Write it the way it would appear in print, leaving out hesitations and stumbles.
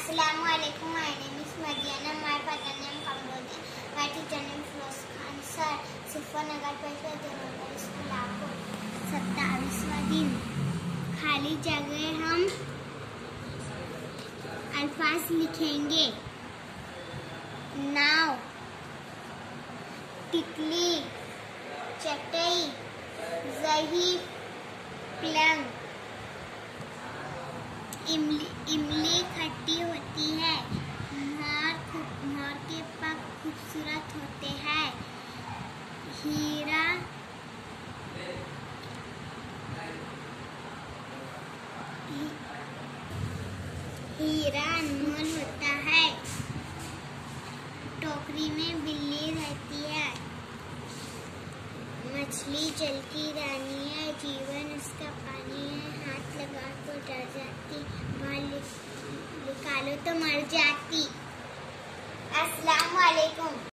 Assalamualaikum. My name is Madiana. My father name Kamruddin. My teacher name Firoz Khan sir. सिफर नगर परिषद school आपको 27वां दिन। खाली जगह हम अल्फाज लिखेंगे। नाव, तितली, चटई, ज़हीफ, पलंग। इमली खट्टी होती है। मोर के पंख खूबसूरत होते हैं। हीरा अनमोल होता है। टोकरी में बिल्ली रहती है। मछली जल की रानी है। जीवन उसका पानी है। हाथ लगा कर डर जाती, बाहर निकालो तो मर जाती। अस्सलाम वालेकुम।